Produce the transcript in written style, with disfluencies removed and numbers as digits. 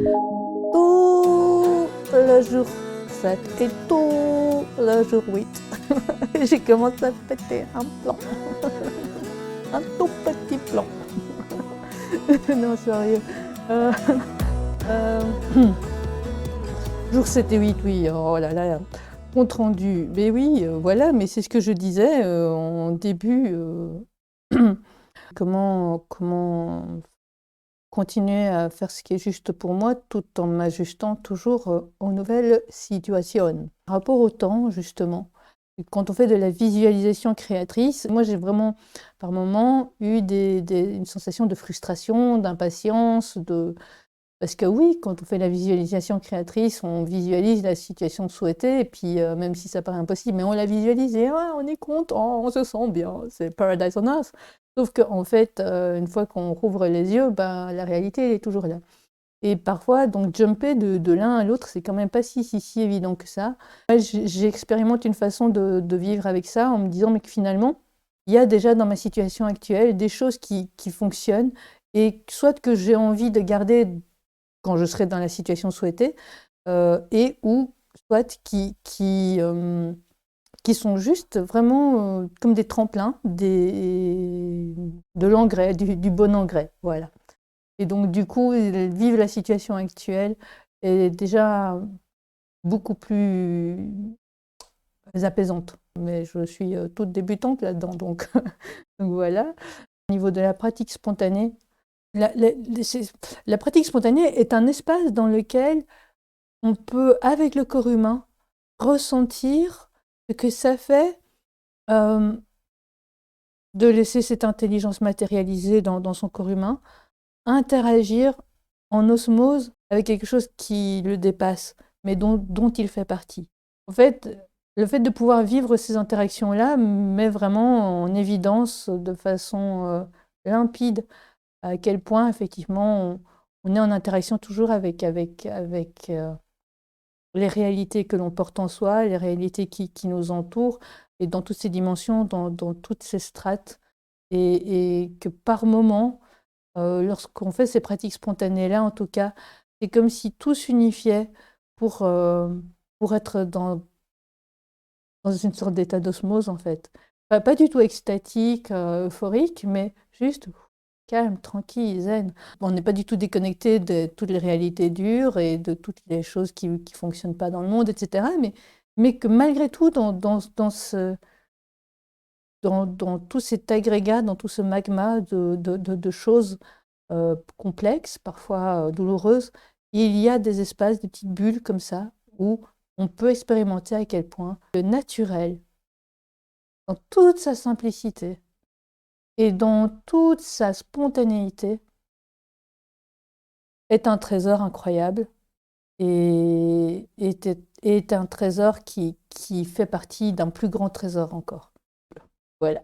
Tout le jour 7 et tout le jour 8. J'ai commencé à péter un plan. Un tout petit plan. Non, sérieux. Euh, euh, jour 7 et 8, oui. Oh là là. Compte rendu. Mais oui, voilà, mais c'est ce que je disais en début. Comment continuer à faire ce qui est juste pour moi tout en m'ajustant toujours aux nouvelles situations. Par rapport au temps, justement, quand on fait de la visualisation créatrice, moi j'ai vraiment par moments eu une sensation de frustration, d'impatience, parce que oui, quand on fait la visualisation créatrice, on visualise la situation souhaitée, et puis même si ça paraît impossible, mais on la visualise et ouais, on est content, on se sent bien, c'est Paradise on Earth. Sauf qu'en fait, une fois qu'on rouvre les yeux, ben, la réalité elle est toujours là. Et parfois, donc jumper de l'un à l'autre, c'est quand même pas si évident que ça. Moi, j'expérimente une façon de vivre avec ça en me disant mais que finalement, il y a déjà dans ma situation actuelle des choses qui fonctionnent et soit que j'ai envie de garder quand je serai dans la situation souhaitée, et ou soit qui sont juste vraiment comme des tremplins, de l'engrais, du bon engrais, voilà. Et donc du coup, vivre la situation actuelle est déjà beaucoup plus apaisante. Mais je suis toute débutante là-dedans, donc, donc voilà. Au niveau de la pratique spontanée, la, la- la pratique spontanée est un espace dans lequel on peut, avec le corps humain, ressentir ce que ça fait euh, de laisser cette intelligence matérialisée dans son corps humain, interagir en osmose avec quelque chose qui le dépasse, mais dont il fait partie. En fait, le fait de pouvoir vivre ces interactions-là met vraiment en évidence de façon limpide à quel point, effectivement, on est en interaction toujours avec les réalités que l'on porte en soi, les réalités qui nous entourent, et dans toutes ces dimensions, dans toutes ces strates, et que par moment, lorsqu'on fait ces pratiques spontanées-là, en tout cas, c'est comme si tout s'unifiait pour être dans une sorte d'état d'osmose, en fait. Pas du tout extatique, euphorique, mais juste calme, tranquille, zen. On n'est pas du tout déconnecté de toutes les réalités dures et de toutes les choses qui ne fonctionnent pas dans le monde, etc. Mais que malgré tout, dans tout cet agrégat, dans tout ce magma de choses complexes, parfois douloureuses, il y a des espaces, des petites bulles comme ça, où on peut expérimenter à quel point le naturel, dans toute sa simplicité et dans toute sa spontanéité, est un trésor incroyable et est un trésor qui fait partie d'un plus grand trésor encore. Voilà.